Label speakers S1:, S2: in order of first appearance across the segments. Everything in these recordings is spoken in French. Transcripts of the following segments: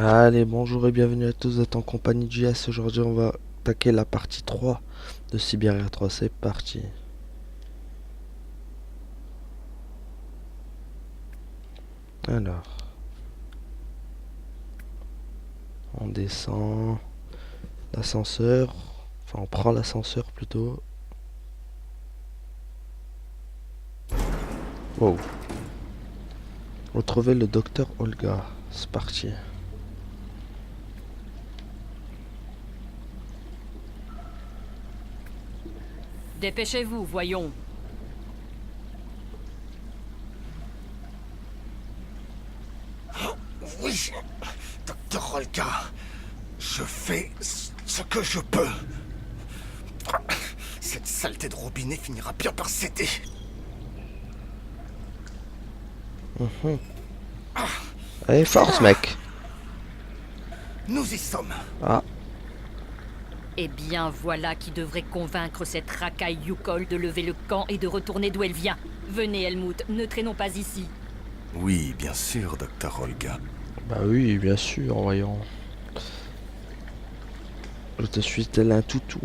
S1: Allez, bonjour et bienvenue à tous, vous êtes en compagnie de JS. Aujourd'hui, on va attaquer la partie 3 de Siberia 3. C'est parti. Alors, on descend l'ascenseur. Enfin, on prend l'ascenseur plutôt. Wow. Retrouver le docteur Olga. C'est parti.
S2: Dépêchez-vous, voyons.
S3: Oui, docteur Olga, je fais ce que je peux. Cette saleté de robinet finira bien par céder.
S1: Allez, force, mec.
S3: Nous y sommes.
S1: Ah,
S2: Eh bien, voilà qui devrait convaincre cette racaille Yukol de lever le camp et de retourner d'où elle vient. Venez, Helmut, ne traînons pas ici.
S3: Oui, bien sûr, docteur Olga.
S1: bah oui, bien sûr, voyons. Je te suis tel un toutou.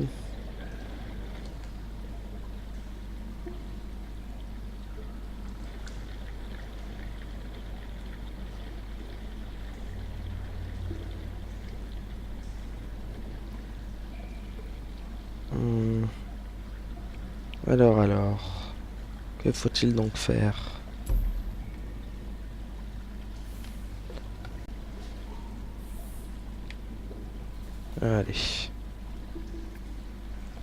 S1: Hmm. Alors, que faut-il donc faire? Allez.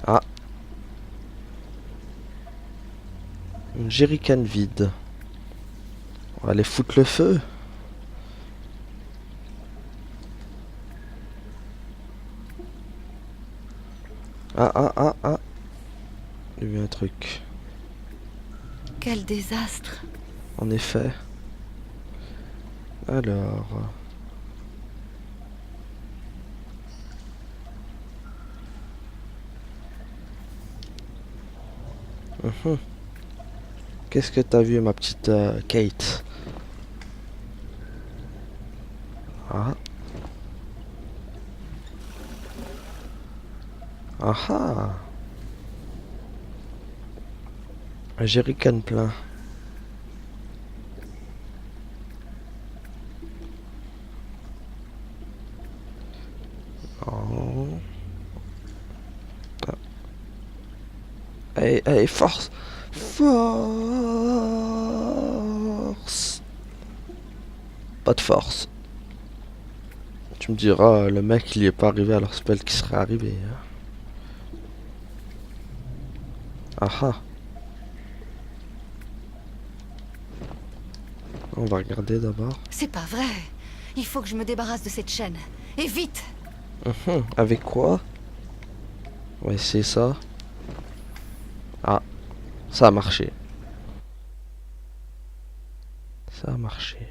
S1: Ah. Une jerrycan vide. On va aller foutre le feu. Ah. Il y a eu un truc.
S2: Quel désastre.
S1: En effet. Alors. Mhm. Qu'est-ce que t'as vu, ma petite Kate? Ah. Ah. Un jerrycan plein. Oh. Ah. Allez, force! Force! Pas de force. Tu me diras, le mec il y est pas arrivé alors spell qui serait arrivé. Hein. Ah. On va regarder d'abord.
S4: C'est pas vrai. Il faut que je me débarrasse de cette chaîne. Et vite.
S1: Avec quoi? On va essayer ça. Ah, ça a marché. Ça a marché.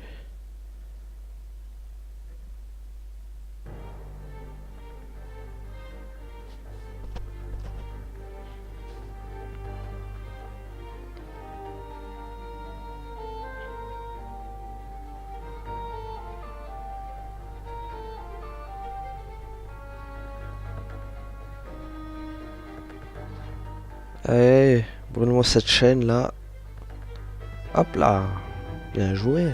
S1: Allez, brûle-moi cette chaîne là. Hop là. Bien joué.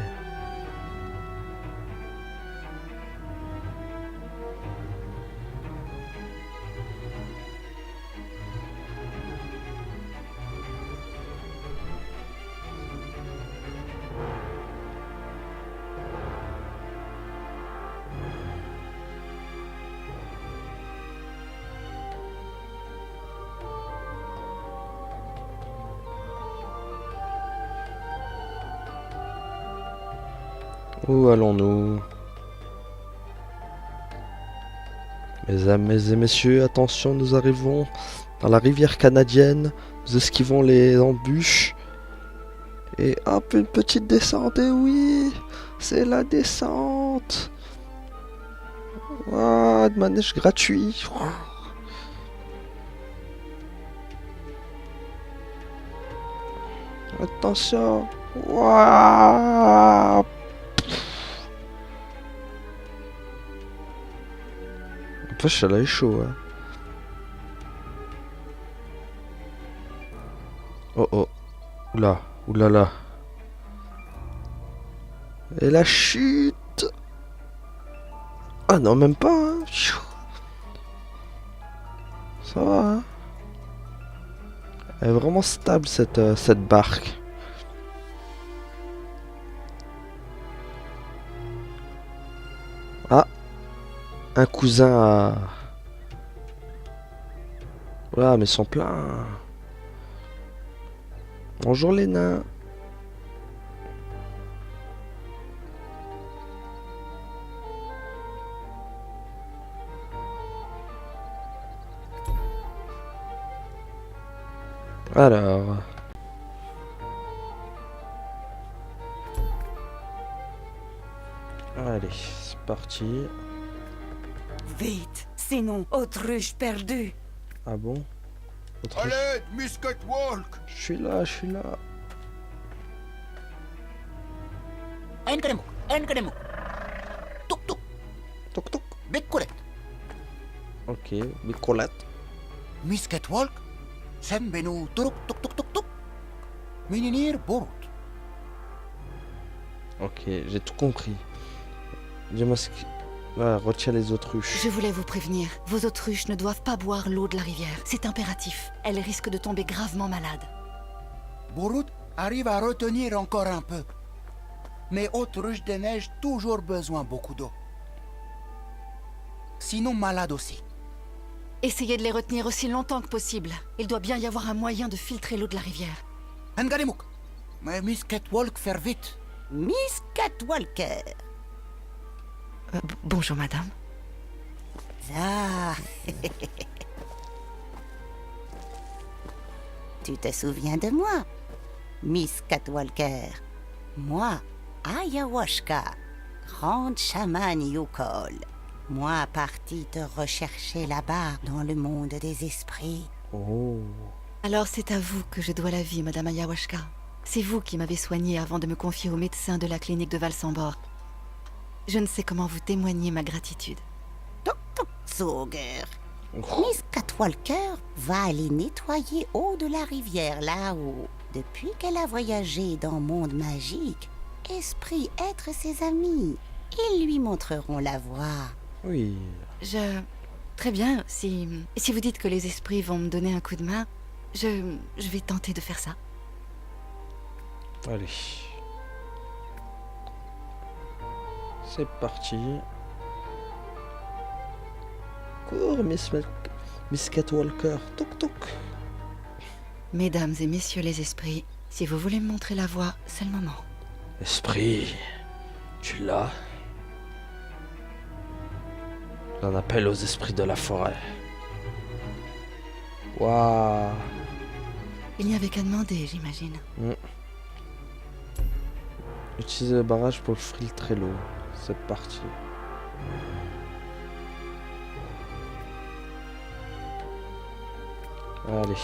S1: Où allons-nous? Mesdames et messieurs, attention, nous arrivons dans la rivière canadienne. Nous esquivons les embûches. Et hop, une petite descente. Et oui, c'est la descente. Ouah, de manège gratuit. Attention. Ouah. Wesh, elle est chaud, hein. Oh oh. Oula, oulala. Et la chute. Ah non, même pas, hein. Chou. Ça va, hein. Elle est vraiment stable, cette barque. Ah. Un cousin à... Voilà, mais ils sont pleins. Bonjour les nains. Alors... Allez, c'est parti.
S5: Vite, sinon autruche perdue.
S1: Ah bon? Autre...
S3: Allez, Musket Walk!
S1: Je suis là, je suis là.
S6: Enkanemu. Tuk tuk.
S1: Toc toc.
S6: Bikulet.
S1: Ok, Nicolette.
S6: Musket Walk. Sembenu turuk tuk tuk tuk tuk. Minir borut.
S1: Ok, j'ai tout compris. Dis-moi ce qui... Voilà, retiens les autruches.
S4: Je voulais vous prévenir, vos autruches ne doivent pas boire l'eau de la rivière. C'est impératif. Elles risquent de tomber gravement malades.
S6: Borut arrive à retenir encore un peu. Mais autruche de neige toujours besoin beaucoup d'eau. Sinon malade aussi.
S4: Essayez de les retenir aussi longtemps que possible. Il doit bien y avoir un moyen de filtrer l'eau de la rivière.
S6: Engarimuk. Mais Musket Walk faire vite.
S5: Muscat Walker.
S4: Bonjour madame.
S5: Ah. Tu te souviens de moi, Miss Catwalker? Moi, Ayahuasca, grande chamane Yukol. Moi partie te rechercher là-bas dans le monde des esprits.
S1: Oh.
S4: Alors c'est à vous que je dois la vie, madame Ayahuasca. C'est vous qui m'avez soignée avant de me confier au médecin de la clinique de Valsambor. Je ne sais comment vous témoigner ma gratitude.
S5: Tok tok Zoger.
S1: Oh.
S5: Miss Catwalker va aller nettoyer eau de la rivière là-haut. Depuis qu'elle a voyagé dans le monde magique, esprits être ses amis. Ils lui montreront la voie.
S1: Oui.
S4: Très bien, si vous dites que les esprits vont me donner un coup de main, je vais tenter de faire ça.
S1: Allez. C'est parti. Cours, Miss Catwalker. Toc toc.
S4: Mesdames et messieurs les esprits, si vous voulez me montrer la voie, c'est le moment.
S1: Esprit, tu l'as? J'en appelle aux esprits de la forêt. Waouh.
S4: Il n'y avait qu'à demander, j'imagine.
S1: Utilisez le barrage pour filtrer l'eau. C'est parti. Allez.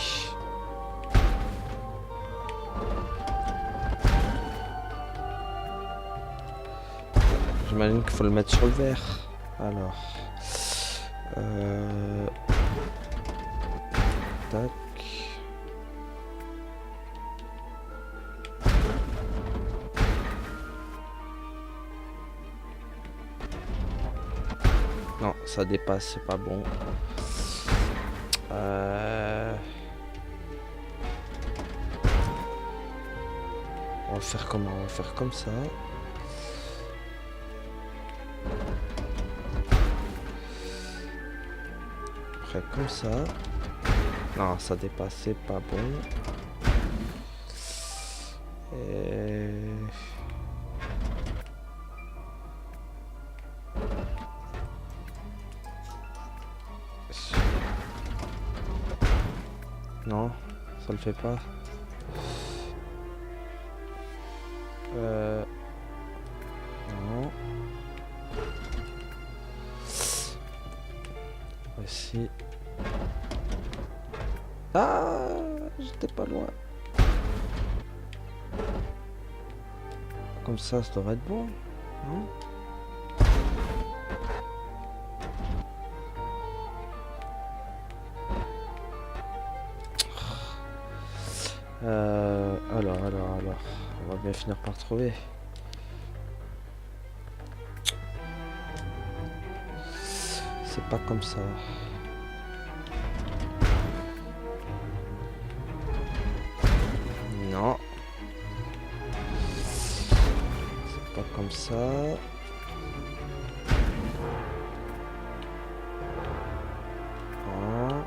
S1: J'imagine qu'il faut le mettre sur le verre. Alors. Tac. Non, ça dépasse, c'est pas bon. On va faire comment? On va faire comme ça. Après comme ça. Non, ça dépasse, c'est pas bon. Et... Non, ça le fait pas. Non. Voici. Ah, j'étais pas loin. Comme ça devrait être bon, non? Alors. On va bien finir par trouver. C'est pas comme ça. Non. C'est pas comme ça. Ah.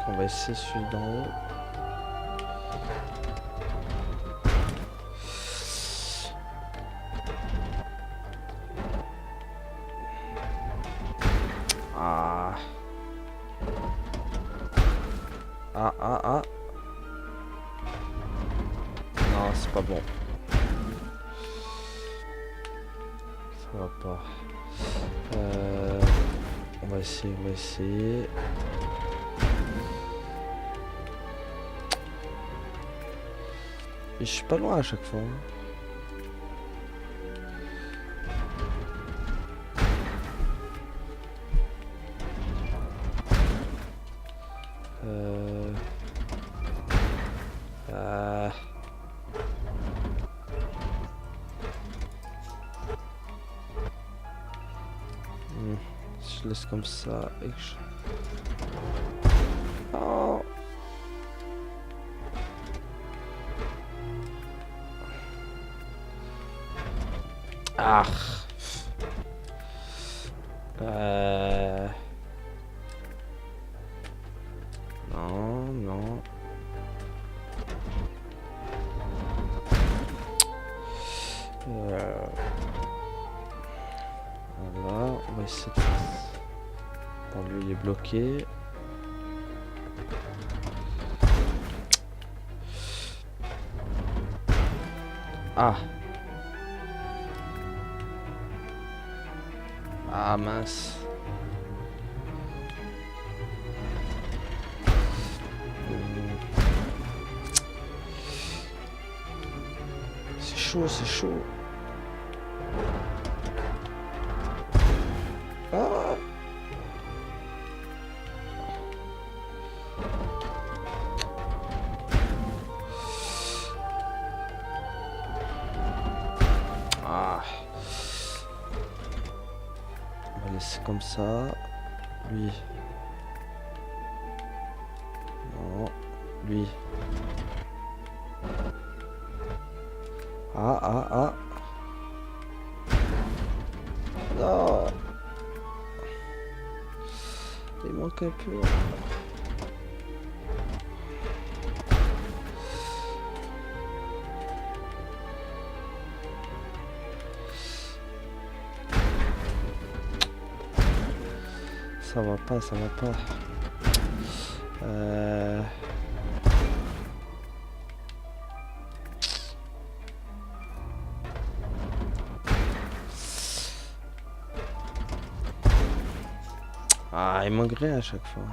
S1: On va essayer celui d'en haut. Ah. Ah. Non, c'est pas bon. Ça va pas. On va essayer. Et je suis pas loin à chaque fois. Je laisse comme ça et que je... Oh. Ah. Non. Voilà, on va essayer de... Bon, lui il est bloqué. Ah. Ah mince. C'est chaud. Ah. Ah. On va laisser comme ça. Lui. Non. Lui. Ah. Non. Il manque un peu. Ça va pas. Ah, il manque rien à chaque fois.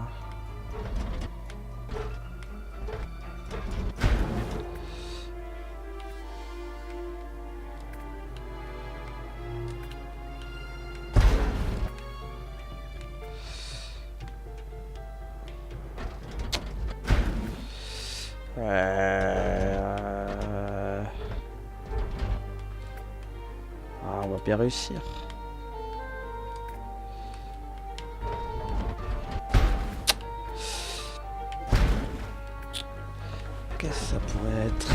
S1: Ah, on va bien réussir. Qu'est-ce que ça pourrait être?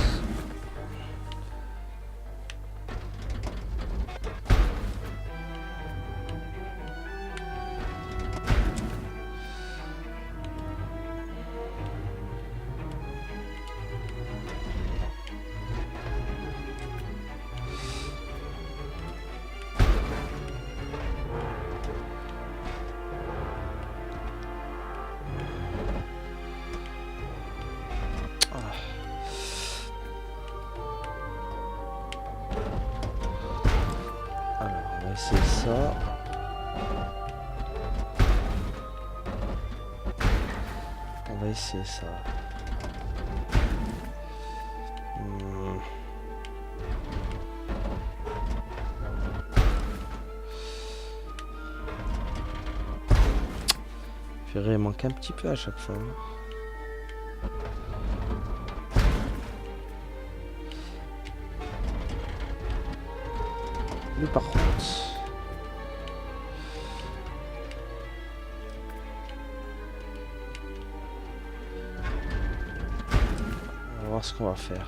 S1: C'est ça. On va essayer ça. Purée, il manque un petit peu à chaque fois. Lui par contre. On va voir ce qu'on va faire.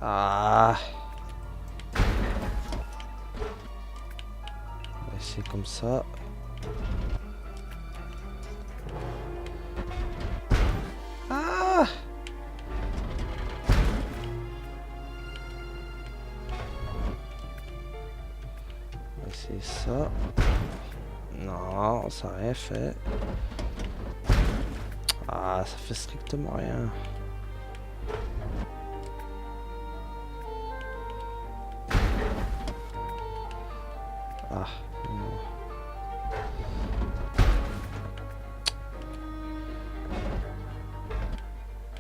S1: Ah. On va essayer comme ça. Ah. On va essayer ça. Non, ça n'a rien fait. Ah, ça fait strictement rien. Ah, non.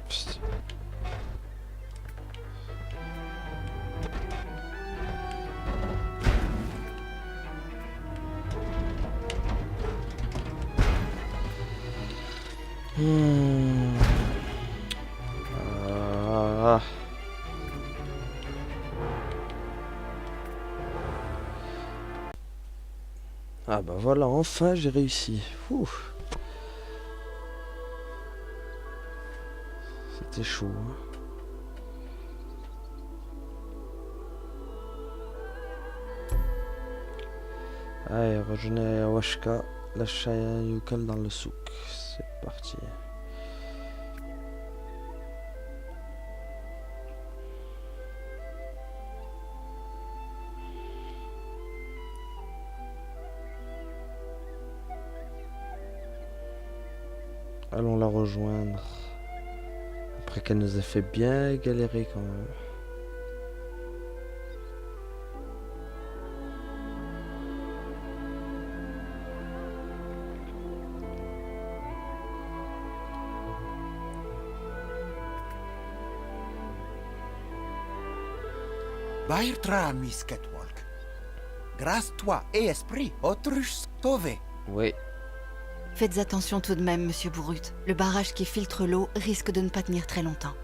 S1: Psst. Ah. Ah bah voilà, enfin j'ai réussi. Ouh. C'était chaud. Hein. Allez, rejoignez Ayawashka, lâchez Yukol dans le souk. C'est parti. Allons la rejoindre. Après qu'elle nous a fait bien galérer quand même.
S6: Bairtra, Miss Catwalk. Grâce toi et esprit, autruche sauvé.
S1: Oui.
S4: Faites attention tout de même, monsieur Bourrut. Le barrage qui filtre l'eau risque de ne pas tenir très longtemps.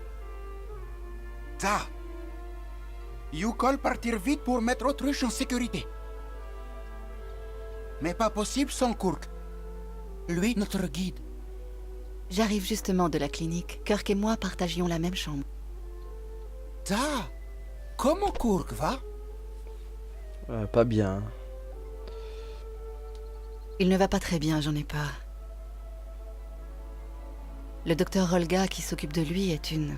S6: Ça. Yukol partir vite pour mettre autruche en sécurité. Mais pas possible sans Kurk. Lui, notre guide.
S4: J'arrive justement de la clinique. Kirk et moi partagions la même chambre.
S6: Ça. Comment Kurk va?
S1: Pas bien.
S4: Il ne va pas très bien, j'en ai peur. Le docteur Olga qui s'occupe de lui est une...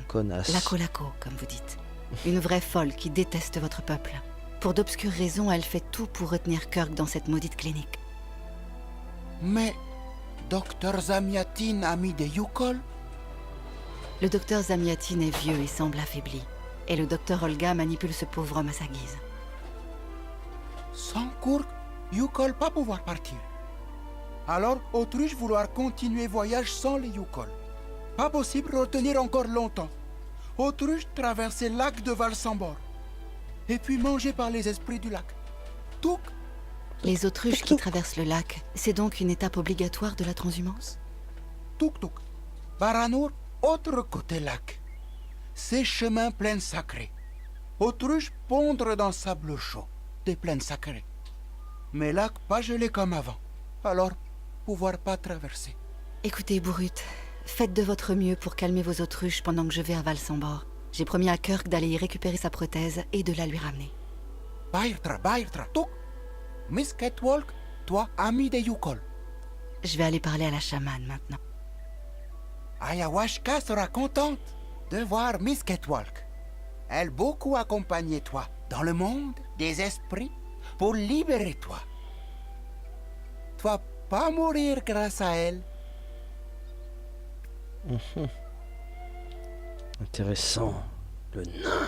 S1: Connasse.
S4: Laco-laco, comme vous dites. Une vraie folle qui déteste votre peuple. Pour d'obscures raisons, elle fait tout pour retenir Kirk dans cette maudite clinique.
S6: Mais... Docteur Zamiatin, ami de Yukol?
S4: Le docteur Zamiatin est vieux et semble affaibli. Et le docteur Olga manipule ce pauvre homme à sa guise.
S6: Sans Kurk, Yukol pas pouvoir partir. Alors, autruche vouloir continuer voyage sans les Yukol. Pas possible retenir encore longtemps. Autruche traverser le lac de Valsambor. Et puis manger par les esprits du lac. Touk.
S4: Les autruches qui traversent le lac, c'est donc une étape obligatoire de la transhumance?
S6: Touk touk. Baranour, autre côté lac. Ces chemins plaines sacrées. Autruche pondre dans sable chaud. Des plaines sacrées. Mais lac pas gelé comme avant. Alors, pouvoir pas traverser.
S4: Écoutez, Bourrut, faites de votre mieux pour calmer vos autruches pendant que je vais à Valsambor. J'ai promis à Kirk d'aller y récupérer sa prothèse et de la lui ramener.
S6: Bairtra, touk. Miss Catwalk, toi, ami de Yukol.
S4: Je vais aller parler à la chamane maintenant.
S6: Ayawashka sera contente de voir Miss Catwalk. Elle beaucoup accompagné toi dans le monde des esprits pour libérer toi. Toi pas mourir grâce à elle.
S1: Intéressant. Le nain.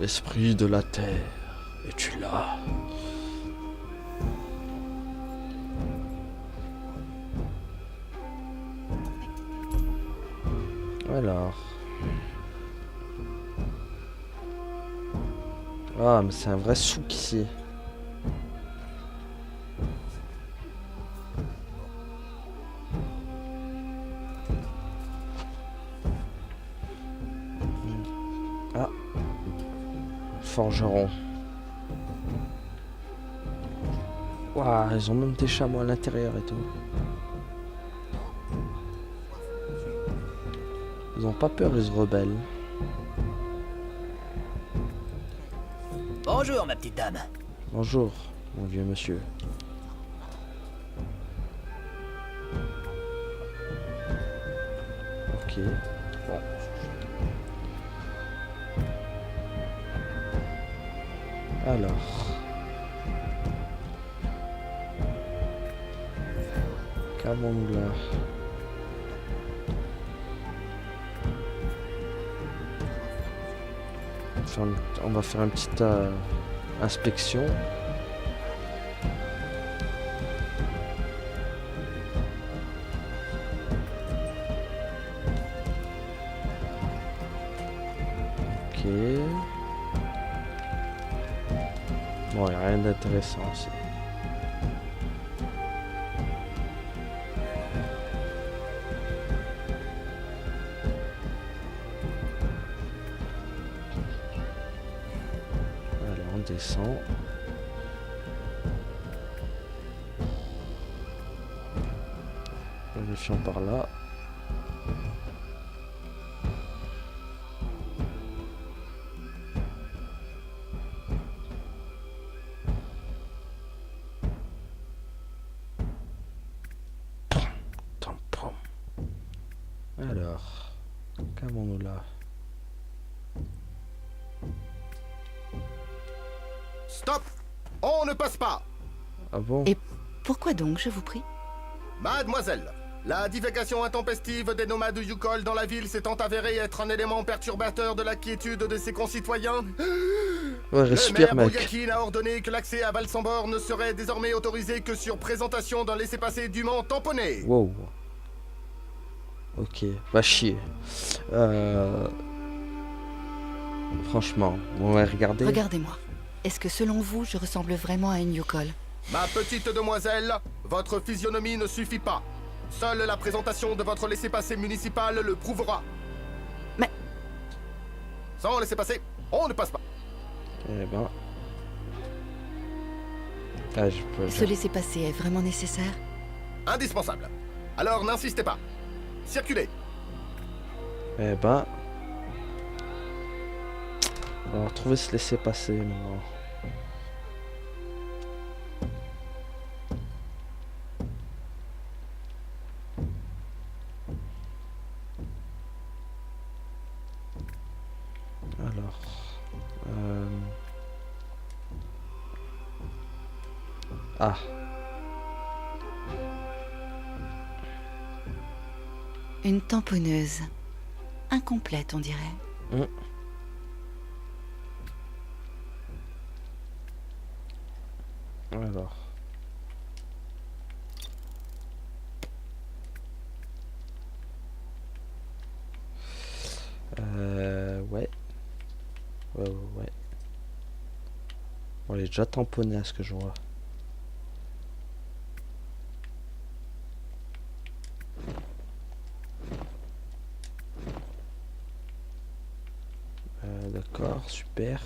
S1: Esprit de la terre, es-tu là? Alors. Ah, mais c'est un vrai souk ici. Ah. Forgeron. Waouh, ils ont même des chameaux à l'intérieur et tout. Ils ont pas peur, ils se rebellent.
S7: Bonjour, ma petite dame.
S1: Bonjour, mon vieux monsieur. Ok. Bon. Alors. Qu'avons-nous là? On va faire une petite inspection. Ok. Bon, il n'y a rien d'intéressant ici. Allez, on descend. Vérifions par là. Alors, qu'avons-nous là?
S3: Stop! On ne passe pas!
S1: Ah bon?
S4: Et pourquoi donc, je vous prie?
S3: Mademoiselle, la divagation intempestive des nomades Yukol dans la ville s'étant avérée être un élément perturbateur de la quiétude de ses concitoyens,
S1: Ouais,
S3: le
S1: respire,
S3: maire
S1: mec.
S3: Boyakin a ordonné que l'accès à Valsambor ne serait désormais autorisé que sur présentation d'un laissez-passer dûment tamponné.
S1: Wow. Ok, va chier. Franchement, on va regarder.
S4: Regardez-moi. Est-ce que selon vous, je ressemble vraiment à une Yukol?
S3: Ma petite demoiselle, votre physionomie ne suffit pas. Seule la présentation de votre laissez-passer municipal le prouvera.
S4: Mais-
S3: Sans laissez-passer, on ne passe pas.
S1: Eh ben. Ah, je peux.
S4: Ce laisser-passer est vraiment nécessaire?
S3: Indispensable. Alors n'insistez pas. Circulez.
S1: Eh ben. On va retrouver ce laisser passer maintenant. Alors. Ah.
S4: Une tamponneuse. Incomplète, on dirait.
S1: Alors. Ouais. Ouais. Bon, elle est déjà tamponnée à ce que je vois. D'accord, super.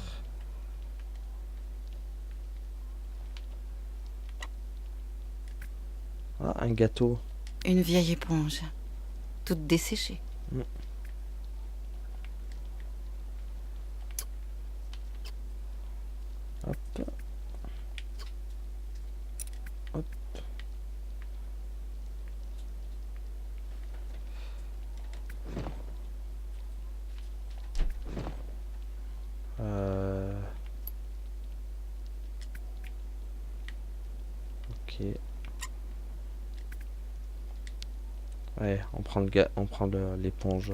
S1: Ah, un gâteau.
S4: Une vieille éponge. Toute desséchée.
S1: Hop. Hop. Ok. Ouais, on prend l'éponge.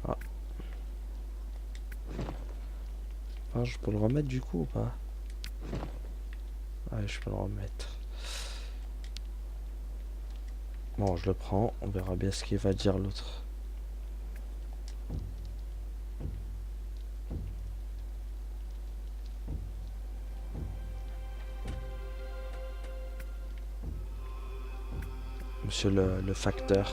S1: Ah. Ah, je peux le remettre du coup ou pas? Ouais, je peux le remettre. Bon, je le prends. On verra bien ce qu'il va dire l'autre. Monsieur le facteur.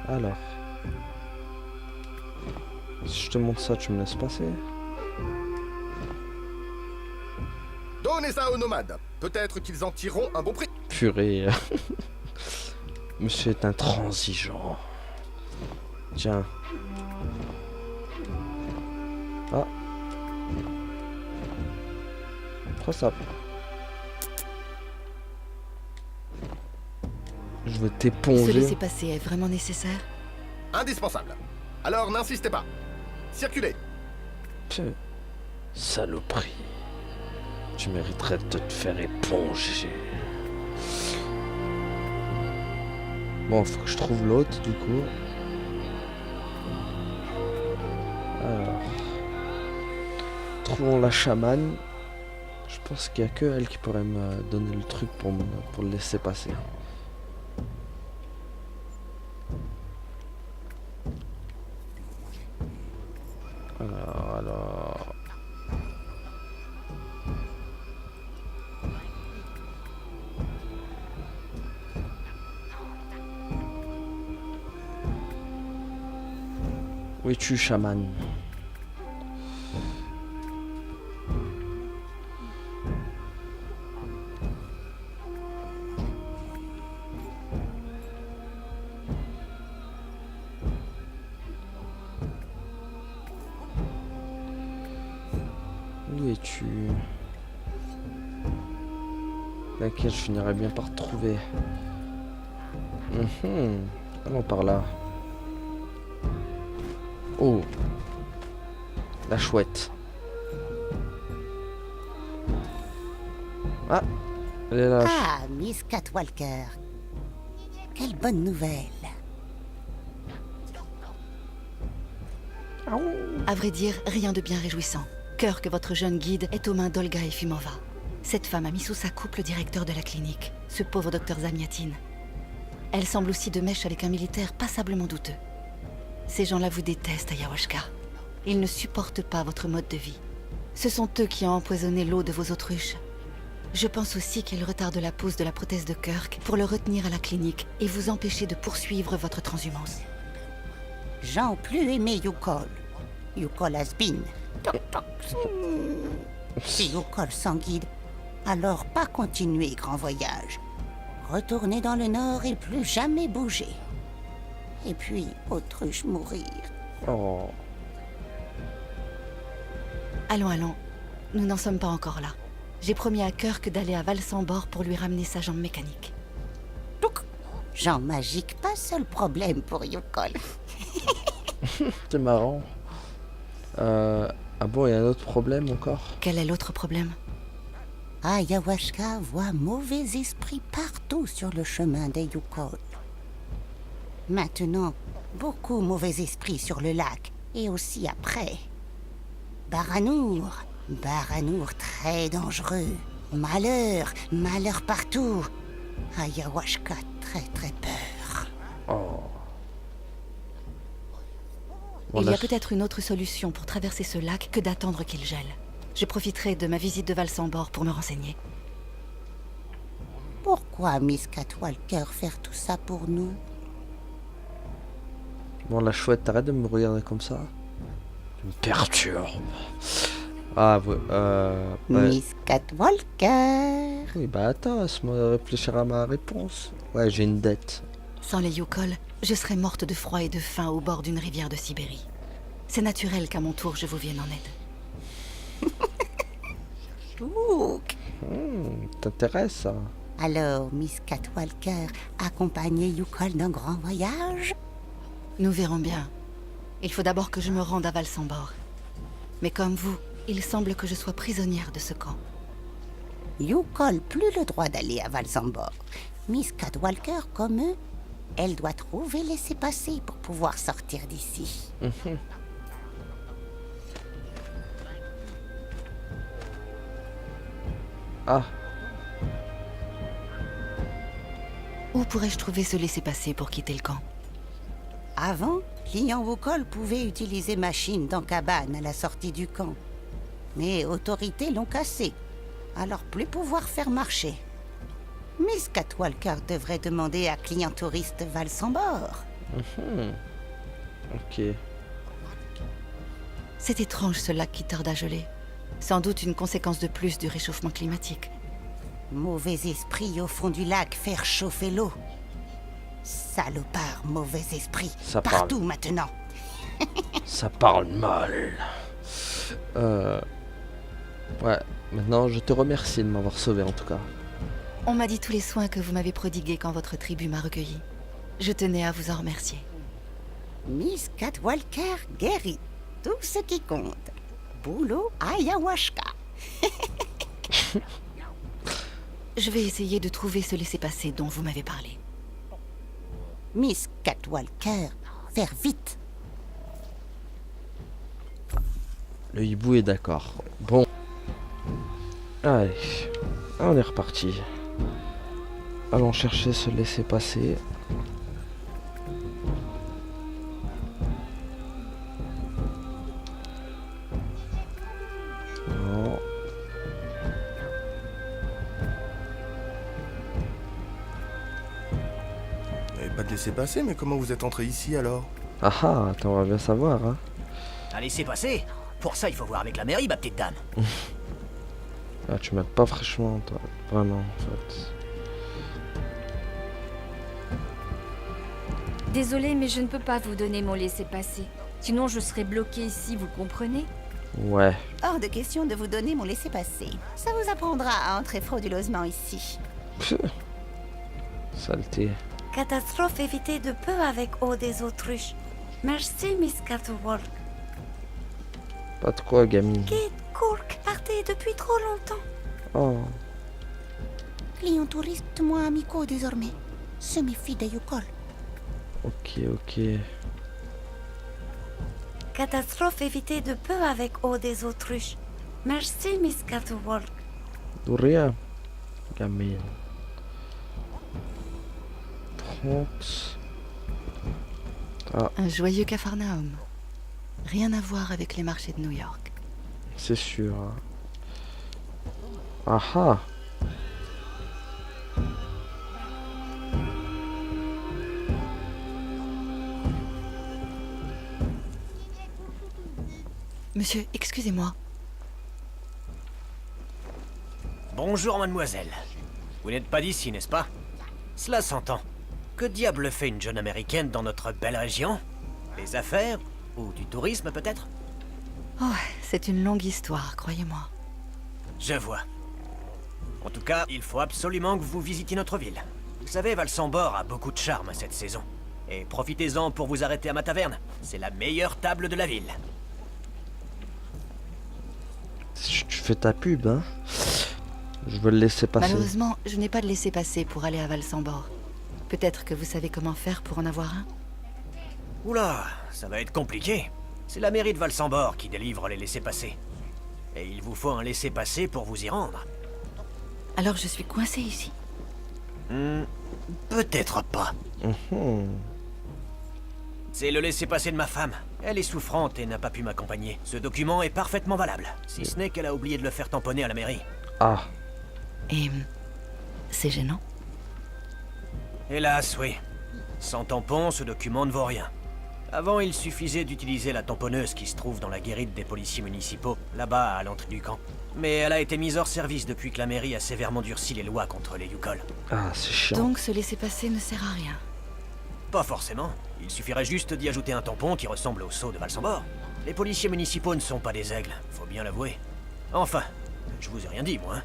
S1: Alors. Si je te montre ça, tu me laisses passer?
S3: Donnez ça aux nomades. Peut-être qu'ils en tireront un bon prix.
S1: Purée. Monsieur est intransigeant. Tiens. Ah. Prends ça. Je veux
S4: Ce
S1: t'éponger.
S4: laisser-passer est vraiment nécessaire?
S3: Indispensable. Alors n'insistez pas. Circulez.
S1: Pff, saloperie. Tu mériterais de te faire éponger. Bon, faut que je trouve l'autre du coup. Alors. Trouvons la chamane. Je pense qu'il n'y a que elle qui pourrait me donner le truc pour le laisser passer. Alors. Où es-tu, chaman? Où es-tu? T'inquiète, je finirai bien par te trouver. Allons par là. Oh, la chouette. Ah, elle est là.
S5: Ah, Miss Catwalker. Quelle bonne nouvelle.
S4: À vrai dire, rien de bien réjouissant. Kirk, votre jeune guide, est aux mains d'Olga Efimova. Cette femme a mis sous sa coupe le directeur de la clinique, ce pauvre docteur Zamyatin. Elle semble aussi de mèche avec un militaire passablement douteux. Ces gens-là vous détestent, Ayahuasca. Ils ne supportent pas votre mode de vie. Ce sont eux qui ont empoisonné l'eau de vos autruches. Je pense aussi qu'ils retardent la pose de la prothèse de Kirk pour le retenir à la clinique et vous empêcher de poursuivre votre transhumance.
S5: J'en plus aimé Yukol. Yukol has been. Si Yukol sans guide, alors pas continuer grand voyage. Retourner dans le nord et plus jamais bouger. Et puis, autruche mourir.
S1: Oh,
S4: Allons, allons. Nous n'en sommes pas encore là. J'ai promis à Kirk d'aller à Valsambor pour lui ramener sa jambe mécanique.
S5: Jean magique, pas seul problème pour Yukol.
S1: c'est marrant. Ah bon, il y a un autre problème encore?
S4: Quel est l'autre problème?
S5: Ayahuasca voit mauvais esprits partout sur le chemin des Yukol. Maintenant, beaucoup mauvais esprits sur le lac, et aussi après. Baranour très dangereux. Malheur partout. Ayahuasca très peur.
S1: Oh.
S4: Il y
S1: Voilà.
S4: a peut-être une autre solution pour traverser ce lac que d'attendre qu'il gèle. Je profiterai de ma visite de Valsambor pour me renseigner.
S5: Pourquoi Miss Catwalker faire tout ça pour nous?
S1: Bon, la chouette, t'arrêtes de me regarder comme ça. Tu me perturbes. Ah, ouais, ouais.
S5: Miss Catwalker.
S1: Oui, bah attends, laisse-moi réfléchir à ma réponse. Ouais, j'ai une dette.
S4: Sans les Yukol, je serais morte de froid et de faim au bord d'une rivière de Sibérie. C'est naturel qu'à mon tour je vous vienne en aide.
S1: T'intéresse ça?
S5: Alors, Miss Catwalker, accompagner Yukol d'un grand voyage?
S4: Nous verrons bien. Il faut d'abord que je me rende à Valsambor. Mais comme vous, il semble que je sois prisonnière de ce camp.
S5: Yukol plus le droit d'aller à Valsambor. Miss Cadwallader, comme eux, elle doit trouver laisser-passer pour pouvoir sortir d'ici.
S1: Ah,
S4: Où pourrais-je trouver ce laissez-passer pour quitter le camp?
S5: Avant, client Yukol pouvait utiliser machine dans cabane à la sortie du camp. Mais autorités l'ont cassé, alors plus pouvoir faire marcher. Miss Cadwallader devrait demander à client touriste Valsambor.
S1: ok.
S4: C'est étrange ce lac qui tarde à geler. Sans doute une conséquence de plus du réchauffement climatique.
S5: Mauvais esprit au fond du lac faire chauffer l'eau. Salopard, mauvais esprit.
S1: Ça
S5: Partout maintenant.
S1: Ça parle mal. Ouais, maintenant je te remercie de m'avoir sauvé en tout cas.
S4: On m'a dit tous les soins que vous m'avez prodigués quand votre tribu m'a recueilli. Je tenais à vous en remercier.
S5: Miss Cadwallader guérit. Tout ce qui compte. Boulot ayahuasca.
S4: Je vais essayer de trouver ce laissez-passer dont vous m'avez parlé.
S5: Miss Cadwallader, faire vite.
S1: Le hibou est d'accord. Bon. Allez, on est reparti. Allons chercher ce laisser-passer. Non.
S3: Vous n'avez pas de laisser passer, mais comment vous êtes entré ici alors?
S1: Ah ah, t'en vas bien savoir, hein.
S7: Un laissez-passer? Pour ça, il faut voir avec la mairie, ma petite dame.
S1: Ah, tu m'aides pas fraîchement, toi. Vraiment, en fait.
S2: Désolée, mais je ne peux pas vous donner mon laissez-passer. Sinon, je serais bloquée ici, vous comprenez?
S1: Ouais.
S5: Hors de question de vous donner mon laissez-passer. Ça vous apprendra à entrer frauduleusement ici.
S1: Saleté.
S8: Catastrophe évitée de peu avec eau des autruches. Merci, Miss Catwalk.
S1: Pas de quoi, gamine.
S8: Kate Courk partait depuis trop longtemps.
S1: Oh.
S5: Client touriste moins amicaux désormais. Se méfie de Yukol.
S1: Ok, ok.
S8: Catastrophe évitée de peu avec eau des autruches. Merci, Miss Catwalk.
S1: De rien, gamine. 30. Ah,
S4: Un joyeux Capharnaüm. Rien à voir avec les marchés de New York.
S1: c'est sûr. Hein. Ah ah.
S4: Monsieur, excusez-moi.
S7: Bonjour, mademoiselle. Vous n'êtes pas d'ici, n'est-ce pas? Cela s'entend. Que diable fait une jeune américaine dans notre belle région? Les affaires? Ou du tourisme, peut-être?
S4: Oh, c'est une longue histoire, croyez-moi.
S7: Je vois. En tout cas, il faut absolument que vous visitiez notre ville. Vous savez, Valsambor a beaucoup de charme cette saison. Et profitez-en pour vous arrêter à ma taverne. C'est la meilleure table de la ville.
S1: Tu fais ta pub, hein. Je veux le laisser passer.
S4: Malheureusement, je n'ai pas de laissez-passer pour aller à Valsambor. Peut-être que vous savez comment faire pour en avoir un?
S7: Oula, ça va être compliqué. C'est la mairie de Valsambor qui délivre les laissez-passer. Et il vous faut un laissez-passer pour vous y rendre.
S4: Alors je suis coincée ici.
S7: Peut-être pas.
S1: Mhm.
S7: C'est le laissez-passer de ma femme. Elle est souffrante et n'a pas pu m'accompagner. Ce document est parfaitement valable, si ce n'est qu'elle a oublié de le faire tamponner à la mairie.
S1: Ah,
S4: Et c'est gênant.
S7: Hélas, oui. Sans tampon, ce document ne vaut rien. Avant, il suffisait d'utiliser la tamponneuse qui se trouve dans la guérite des policiers municipaux, là-bas à l'entrée du camp. Mais elle a été mise hors service depuis que la mairie a sévèrement durci les lois contre les Yukol.
S1: ah, c'est chiant.
S4: Donc ce laissez-passer ne sert à rien.
S7: Pas forcément. Il suffirait juste d'y ajouter un tampon qui ressemble au sceau de Valsambor. Les policiers municipaux ne sont pas des aigles, faut bien l'avouer. Enfin, je vous ai rien dit, moi. Hein.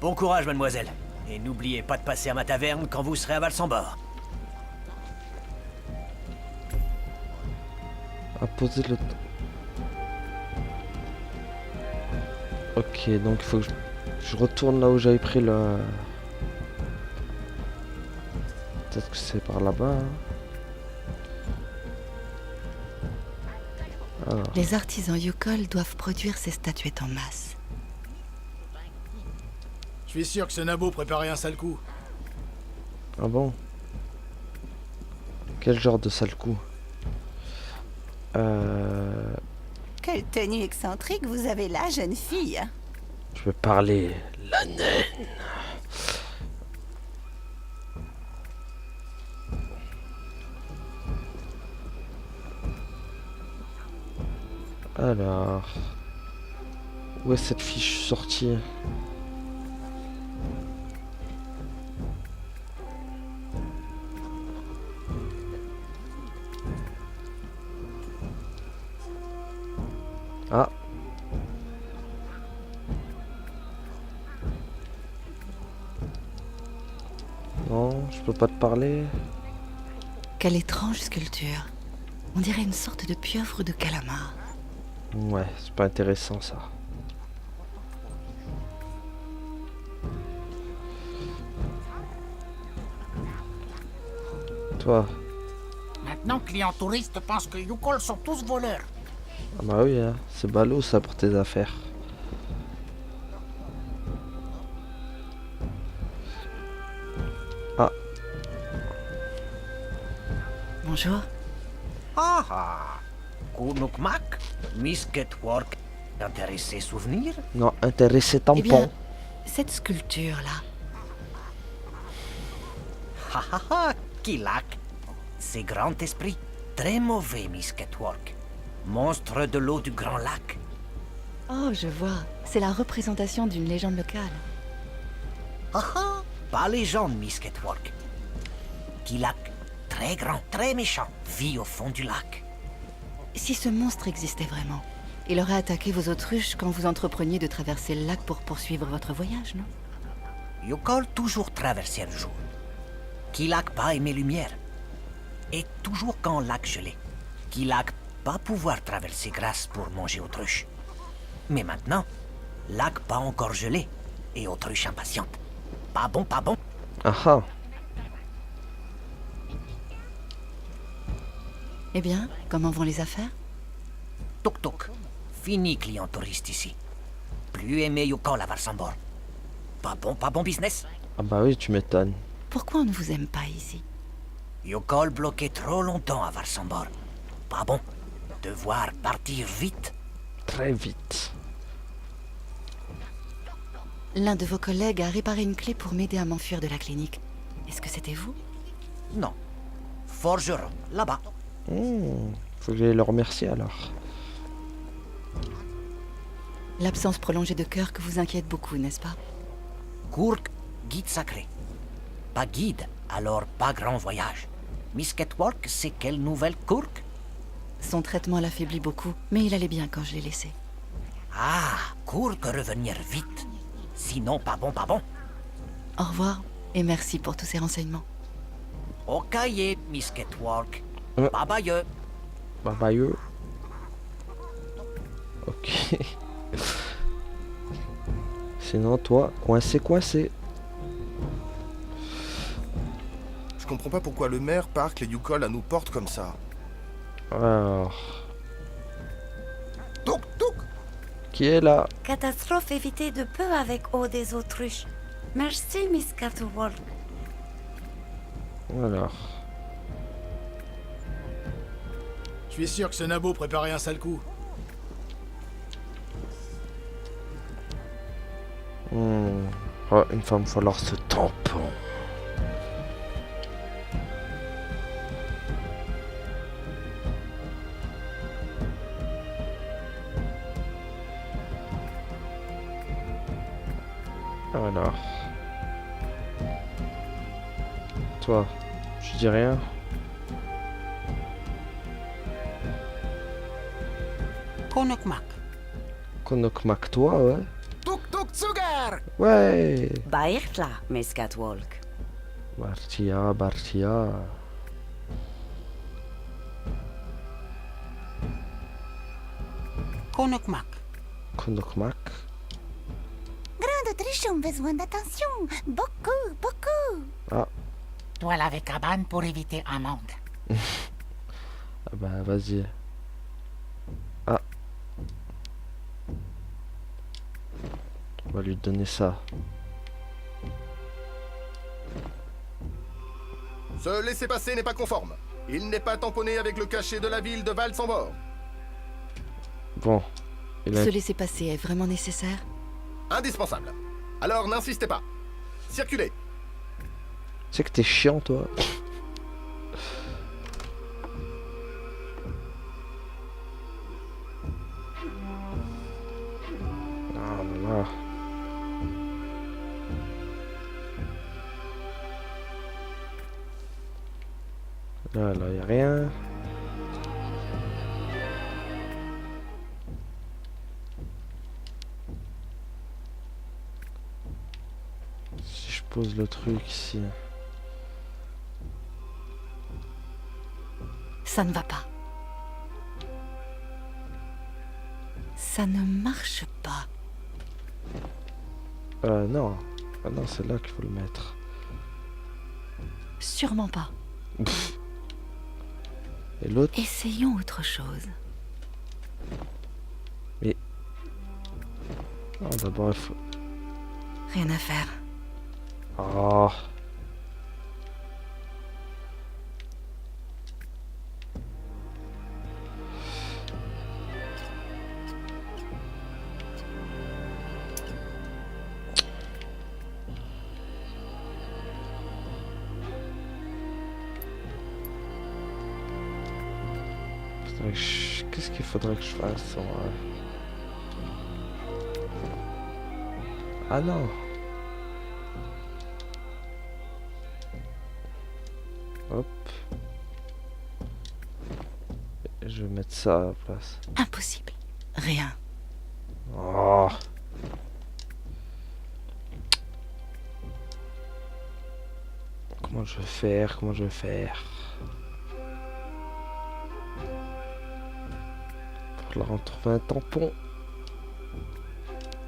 S7: Bon courage, mademoiselle. Et n'oubliez pas de passer à ma taverne quand vous serez à Valsambor.
S1: À poser le... Ok, donc il faut que je... Je retourne là où j'avais pris le... Peut-être que c'est par là-bas. Hein. Alors.
S4: Les artisans Yukol doivent produire ces statuettes en masse.
S9: Je suis sûr que ce nabo préparait un sale coup.
S1: Ah bon? Quel genre de sale coup?
S5: Quelle tenue excentrique vous avez là, jeune fille.
S1: Je vais parler la naine. Alors... Où est cette fiche sortie? Ah. Non, je peux pas te parler.
S4: Quelle étrange sculpture. On dirait une sorte de pieuvre ou de calamar.
S1: Ouais, c'est pas intéressant ça. Toi.
S10: Maintenant, clients touristes pensent que Yukol sont tous voleurs.
S1: Ah bah oui, hein. C'est ballot ça pour tes affaires. Ah.
S4: Bonjour.
S7: Ah ah. Kunukmak, Misketwork, intéressé souvenir?
S1: Non, intéressé tampon.
S4: Eh bien, cette sculpture-là,
S7: Ha ha ha, Kilak. C'est grand esprit, très mauvais Misketwork. Monstre de l'eau du Grand Lac.
S4: oh, je vois, c'est la représentation d'une légende locale.
S7: Ah ah, pas légende Misketwork. Kilak, très grand, très méchant, vit au fond du lac.
S4: Si ce monstre existait vraiment, il aurait attaqué vos autruches quand vous entrepreniez de traverser le lac pour poursuivre votre voyage, non?
S7: Yukol toujours traversait le jour. Kilak pas aimé lumière. Et toujours quand lac gelé. Kilak pas pouvoir traverser grâce pour manger autruche. Mais maintenant, lac pas encore gelé et autruche impatiente. Pas bon, pas bon.
S1: Ah ah.
S4: Eh bien, comment vont les affaires?
S7: Toc toc. Fini client touriste ici. Plus aimé Yukol à Varsambor. Pas bon business.
S1: Ah bah oui, tu m'étonnes.
S4: Pourquoi on ne vous aime pas ici?
S7: Yukol bloqué trop longtemps à Varsambor. Pas bon. Devoir partir vite.
S1: Très vite.
S4: L'un de vos collègues a réparé une clé pour m'aider à m'enfuir de la clinique. Est-ce que c'était vous?
S7: Non. Forgeron, là-bas.
S1: Faut que j'aille le remercier alors.
S4: L'absence prolongée de cœur que vous inquiète beaucoup, n'est-ce pas?
S7: Kurk, guide sacré. Pas guide, alors pas grand voyage. Misketwork, c'est quelle nouvelle Kurk?
S4: Son traitement l'affaiblit beaucoup, mais il allait bien quand je l'ai laissé.
S7: Ah, Kurk revenir vite. Sinon, pas bon.
S4: Au revoir, et merci pour tous ces renseignements.
S7: Au cahier, Misketwork. Bye bye.
S1: Bye bye. Ok. Sinon, toi, coincé.
S3: Je comprends pas pourquoi le maire parque les Yukol à nous porte comme ça.
S1: Alors...
S3: Toc toc.
S1: Qui est là?
S8: Catastrophe évitée de peu avec eau des autruches. Merci, Miss Catwalk.
S1: Alors...
S9: Je suis sûr que ce nabo préparait un sale coup.
S1: Oh, une fois, il va falloir ce tampon. Alors... Toi, je dis rien.
S10: Konokmak.
S1: Konokmak, toi, ouais.
S9: Tuk tuk tsugar.
S1: Ouais.
S8: Bairtla, Miss Catwalk.
S1: Bartia.
S10: Konokmak.
S1: Konokmak.
S5: Grande autruches ont besoin d'attention. Beaucoup, beaucoup.
S10: Toi avec cabane pour éviter amende.
S1: Ah bah vas-y. Ah. On va lui donner ça.
S3: Ce laissez-passer n'est pas conforme. Il n'est pas tamponné avec le cachet de la ville de Val-sans-Bord.
S1: Bon. Il a...
S4: Ce laissez-passer est vraiment nécessaire?
S3: Indispensable. Alors n'insistez pas. Circulez.
S1: Tu sais que t'es chiant, toi. Ah là là. Là, y a rien. Si je pose le truc ici.
S4: Ça ne va pas. Ça ne marche pas.
S1: Non. Ah non, c'est là qu'il faut le mettre.
S4: Sûrement pas.
S1: Et l'autre?
S4: Essayons autre chose.
S1: Mais... Non, d'abord il faut...
S4: Rien à faire.
S1: Oh. Qu'est-ce qu'il faudrait que je fasse? Ah non. Hop. Je vais mettre ça à la place.
S4: Impossible. Rien.
S1: Oh. Comment je vais faire? Comment je vais faire? Il va falloir en trouver un tampon.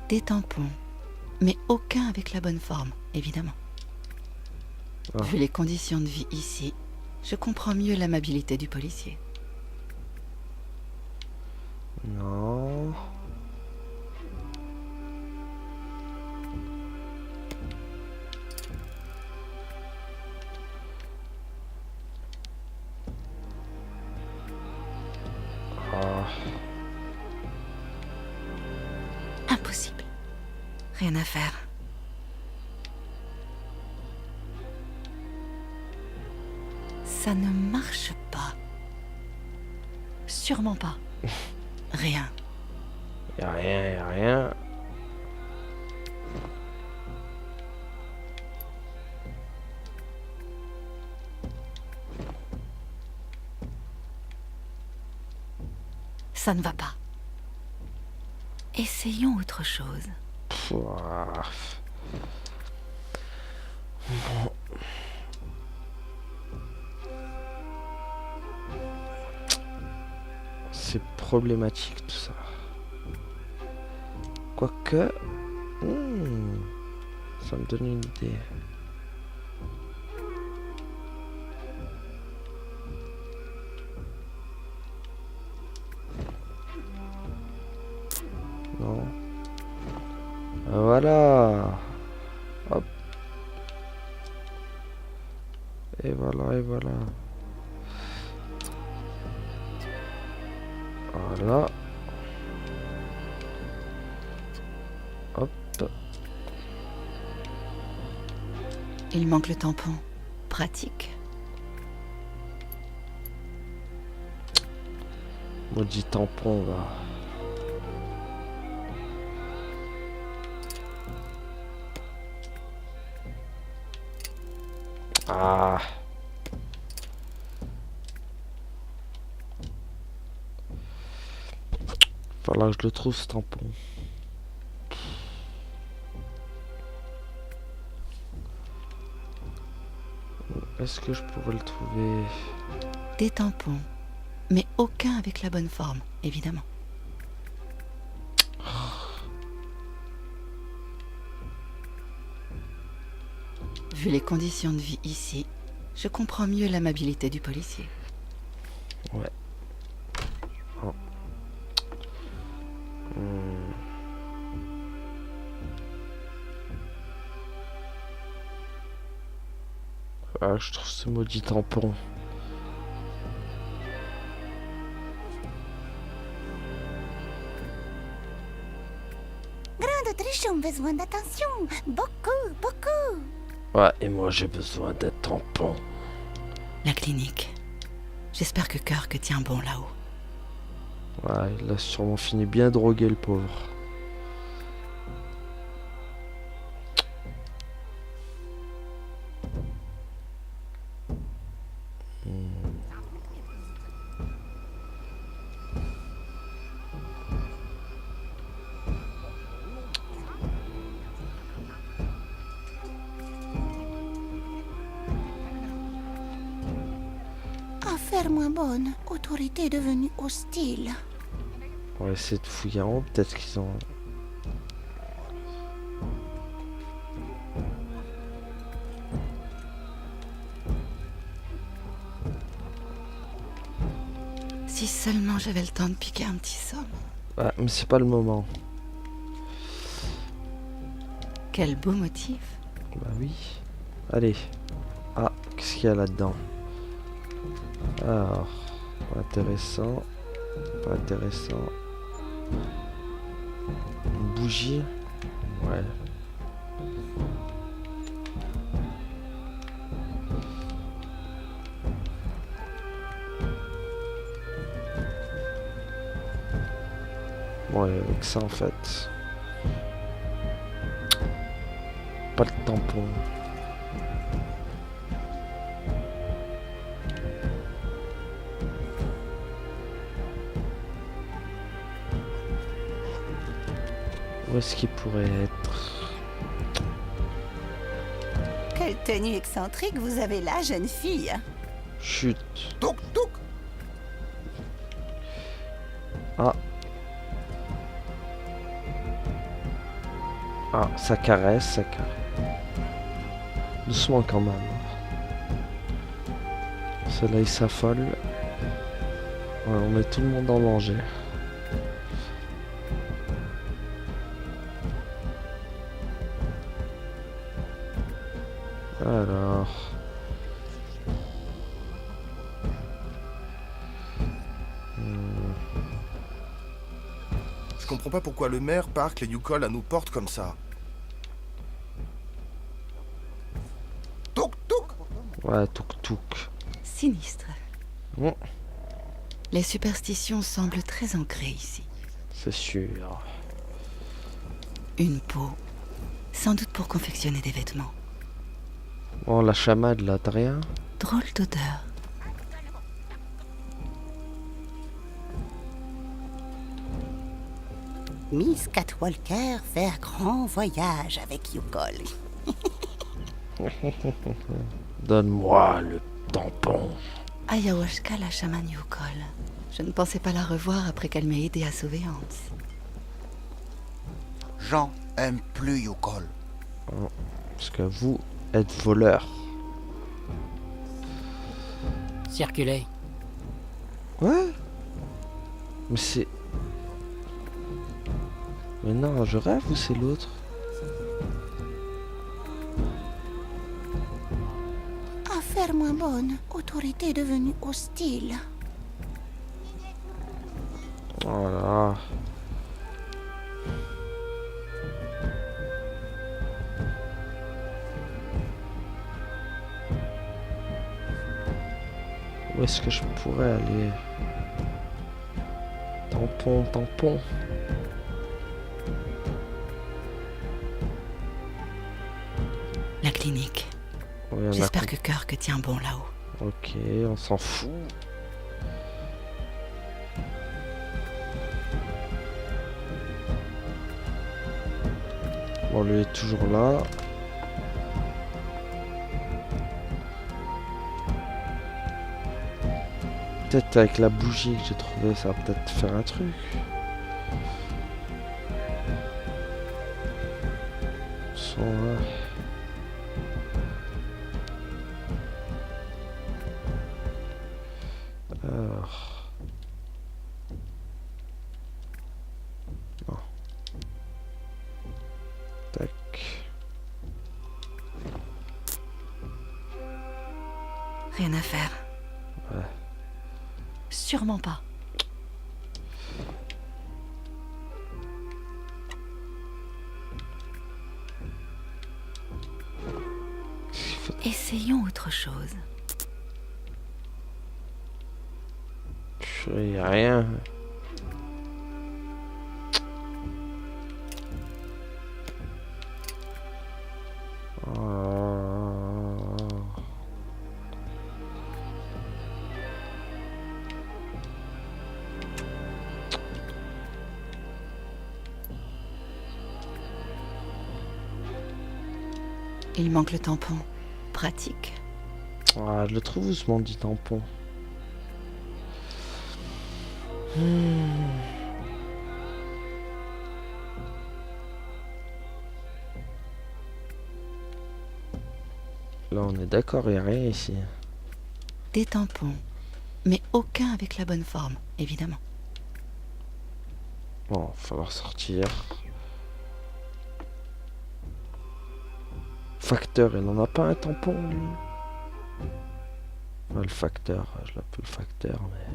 S4: Des tampons. Mais aucun avec la bonne forme, évidemment.
S1: Ah.
S4: Vu les conditions de vie ici, je comprends mieux l'amabilité du policier.
S1: Non. Ah.
S4: Impossible. Rien à faire. Ça ne marche pas. Sûrement pas. Rien.
S1: Y a rien, y a rien.
S4: Ça ne va pas. Essayons autre chose.
S1: Pouah. Bon. C'est problématique tout ça. Quoique... ça me donne une idée. Non. Voilà. Hop. Et voilà, et voilà. Voilà. Hop.
S4: Il manque le tampon. Pratique.
S1: Maudit tampon là. Ah. Falloir que je le trouve ce tampon. Est-ce que je pourrais le trouver?
S4: Des tampons. Mais aucun avec la bonne forme, évidemment. Vu les conditions de vie ici, je comprends mieux l'amabilité du policier.
S1: Ouais. Oh. Ah, je trouve ce maudit tampon.
S5: Grande Autriche ont besoin d'attention. Beaucoup, beaucoup.
S1: Ouais, et moi j'ai besoin d'un tampon.
S4: La clinique. J'espère que Kirk tient bon là-haut.
S1: Ouais, il a sûrement fini bien drogué, le pauvre.
S5: Affaire moins bonne. Autorité devenue hostile.
S1: On va essayer de fouiller en haut, peut-être qu'ils ont...
S4: Si seulement j'avais le temps de piquer un petit somme.
S1: Ouais, mais c'est pas le moment.
S4: Quel beau motif.
S1: Bah oui. Allez. Ah, qu'est-ce qu'il y a là-dedans? Alors, pas intéressant. Pas intéressant. Une bougie. Ouais. Ouais, avec ça en fait. Pas le tampon. Où est-ce qu'il pourrait être?
S5: Quelle tenue excentrique vous avez là, jeune fille.
S1: Chut.
S6: Touk touk.
S1: Ah. Ah, ça caresse, ça caresse. Doucement quand même. Celle-là, il s'affole. Ouais, on met tout le monde en danger. Alors...
S3: Je comprends pas pourquoi le maire parque les Yukol à nos portes comme ça.
S6: Touk touk.
S1: Ouais, touk-touk.
S4: Sinistre.
S1: Bon,
S4: Les superstitions semblent très ancrées ici.
S1: c'est sûr.
S4: Une peau. Sans doute pour confectionner des vêtements.
S1: Bon, la chamade là, t'as rien?
S4: Drôle d'odeur.
S5: Miss Catwalker faire grand voyage avec Yukol.
S1: Donne-moi le tampon.
S4: Ayahuasca, la chamane Yukol. Je ne pensais pas la revoir après qu'elle m'ait aidé à sauver Hans.
S6: Jean aime plus Yukol.
S1: Parce que vous êtes voleur.
S10: Circulez.
S1: Ouais. Mais c'est... Mais non, je rêve ou c'est l'autre?
S5: Affaire moins bonne. Autorité devenue hostile.
S1: Oh là là. Où est-ce que je pourrais aller? Tampon, tampon.
S4: La clinique.
S1: Ouais, on a
S4: J'espère
S1: compris.
S4: que Kirk tient bon là-haut.
S1: Ok, on s'en fout. Bon, lui est toujours là. Peut-être avec la bougie que j'ai trouvée, ça va peut-être faire un truc. Ils sont là. Alors... Non. Tac.
S4: Rien à faire.
S1: Ouais.
S4: Sûrement pas. Essayons autre chose.
S1: Y a rien.
S4: Il manque le tampon. Pratique.
S1: Ah, je le trouve où ce bandit tampon? Là, on est d'accord, il n'y a rien ici.
S4: Des tampons. Mais aucun avec la bonne forme, évidemment.
S1: Bon, va falloir sortir. Facteur, il n'en a pas un tampon, lui. Ouais, le facteur, je l'appelle facteur, mais...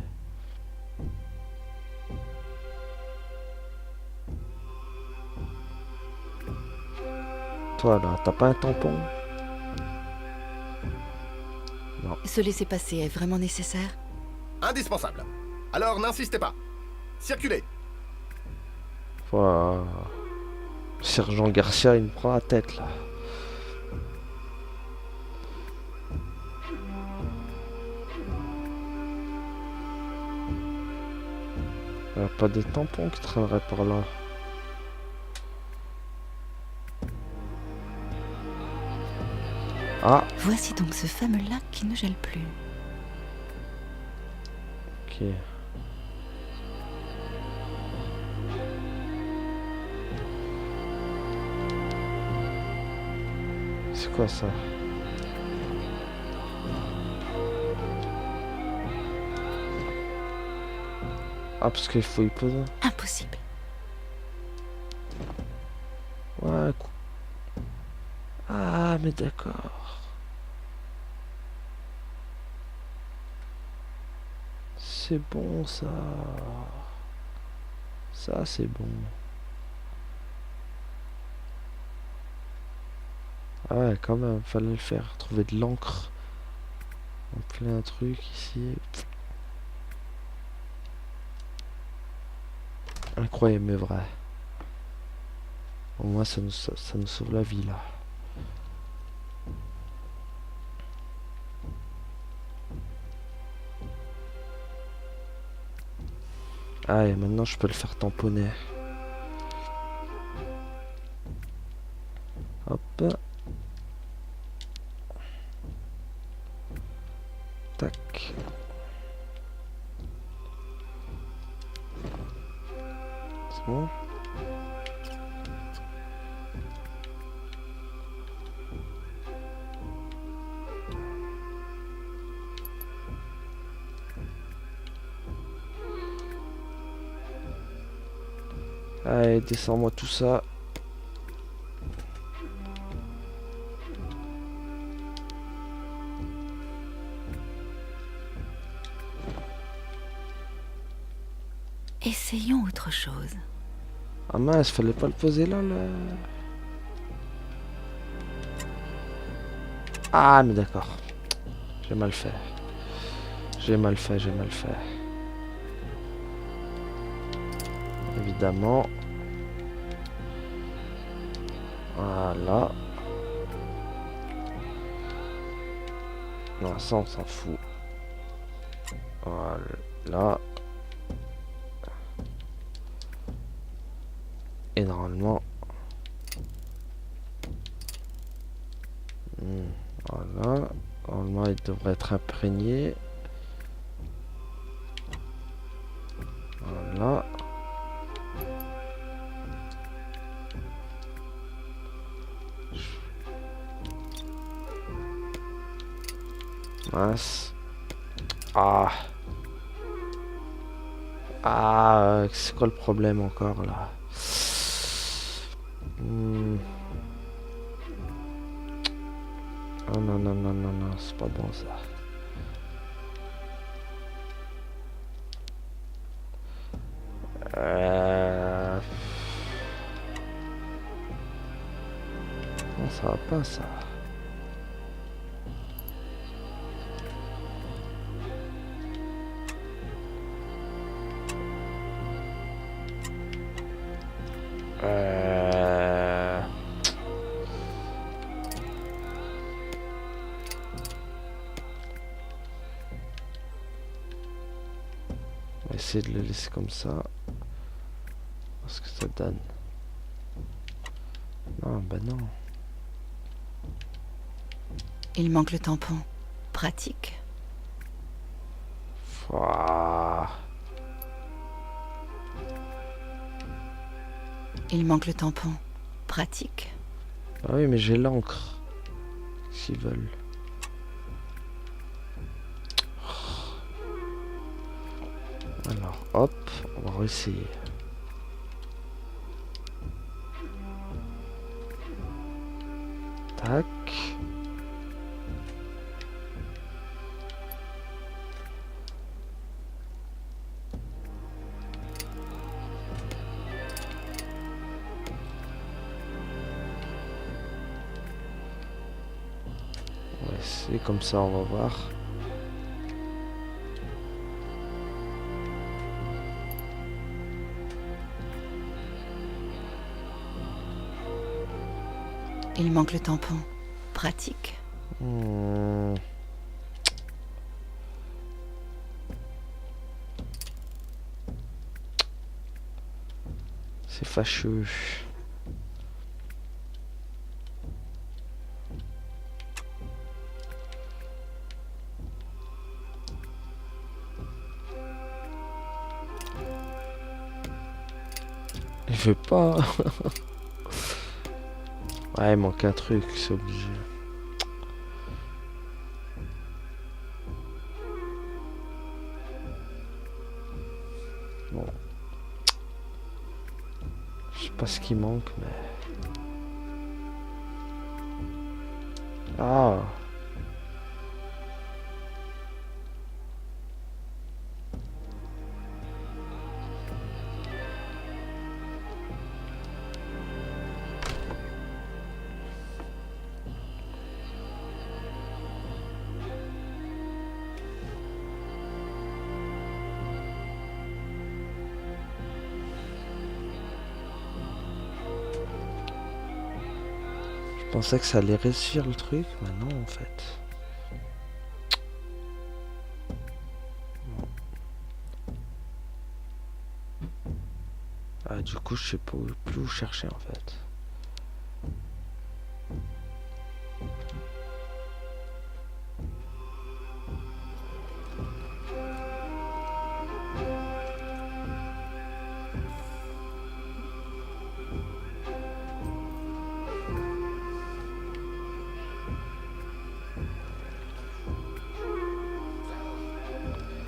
S1: Toi, là, t'as pas un tampon? Non.
S4: Se laisser passer est vraiment nécessaire?
S3: Indispensable. Alors n'insistez pas. Circulez.
S1: Voilà. Sergent Garcia, il me prend la tête, là. Il n'y a pas des tampons qui traîneraient par là. Ah,
S4: Voici donc ce fameux lac qui ne gèle plus.
S1: ok. C'est quoi ça? Ah, parce qu'il faut y poser.
S4: Impossible.
S1: Ouais, ah, mais d'accord. C'est bon, ça. Ça, c'est bon. Ah ouais, quand même, fallait le faire. Trouver de l'encre. En plein truc ici. Incroyable, mais vrai. Au moins, ça nous sauve la vie, là. Ah, et maintenant, je peux le faire tamponner. Hop. Tac. C'est bon? Allez, descends-moi tout ça.
S4: Essayons autre chose.
S1: Ah mince, fallait pas le poser là, là. Ah, mais d'accord. J'ai mal fait. J'ai mal fait. Évidemment. Voilà. Non, ça on s'en fout. Voilà. Et normalement... Voilà. Normalement il devrait être imprégné. Voilà. Mince. Ah. Ah, c'est quoi le problème encore là? Oh non, non, non, non, non, c'est pas bon ça. Non, ça va pas ça. On va essayer de le laisser comme ça. Voir ce que ça donne. Non, bah non.
S4: Il manque le tampon. Pratique.
S1: Ouah.
S4: Il manque le tampon. Pratique.
S1: Ah oui, mais j'ai l'encre. S'ils veulent. Alors, hop, on va réessayer. Tac. On va essayer comme ça, on va voir.
S4: Il manque le tampon. Pratique.
S1: C'est fâcheux. Il veut pas. Ouais, il manque un truc, c'est obligé. Bon. Je sais pas ce qui manque, mais... Ah. Je pensais que ça allait réussir le truc, mais non en fait. Bon. Ah, du coup, je sais pas plus où chercher en fait.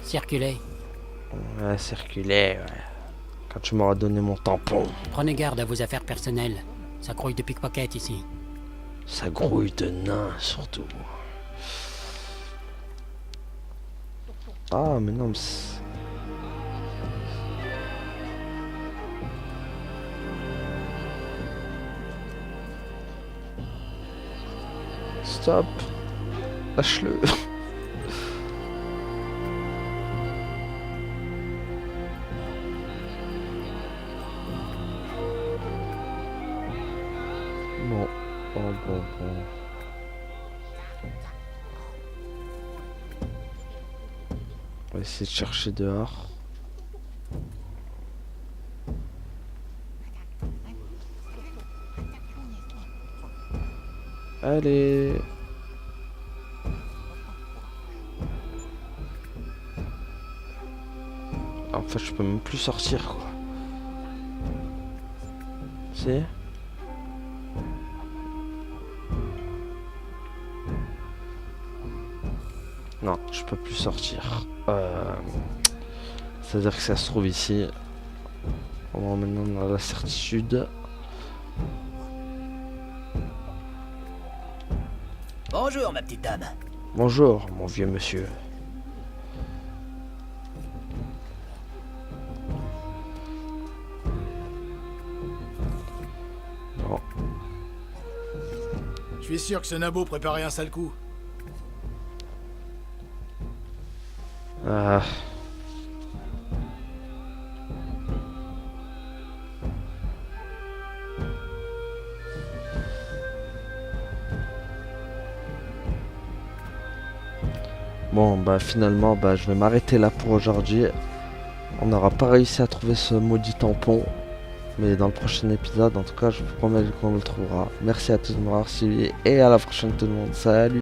S11: Circulez.
S1: Ouais, circuler, ouais. Quand tu m'auras donné mon tampon.
S11: Prenez garde à vos affaires personnelles. Ça grouille de pickpocket ici.
S1: Ça grouille de nains, surtout. Ah, mais non, mais stop. Lâche-le. Bon, bon. On va essayer de chercher dehors. Allez. En fait, je peux même plus sortir, quoi. C'est... Non, je peux plus sortir. C'est-à-dire que ça se trouve ici. On va maintenant dans la certitude.
S7: Bonjour, ma petite dame.
S1: Bonjour, mon vieux monsieur. Bon.
S9: Je suis sûr que ce nabo préparait un sale coup.
S1: Ah. Bon, bah finalement, bah, je vais m'arrêter là pour aujourd'hui. On n'aura pas réussi à trouver ce maudit tampon. Mais dans le prochain épisode, en tout cas, je vous promets qu'on le trouvera. Merci à tous de m'avoir suivi et à la prochaine tout le monde. Salut!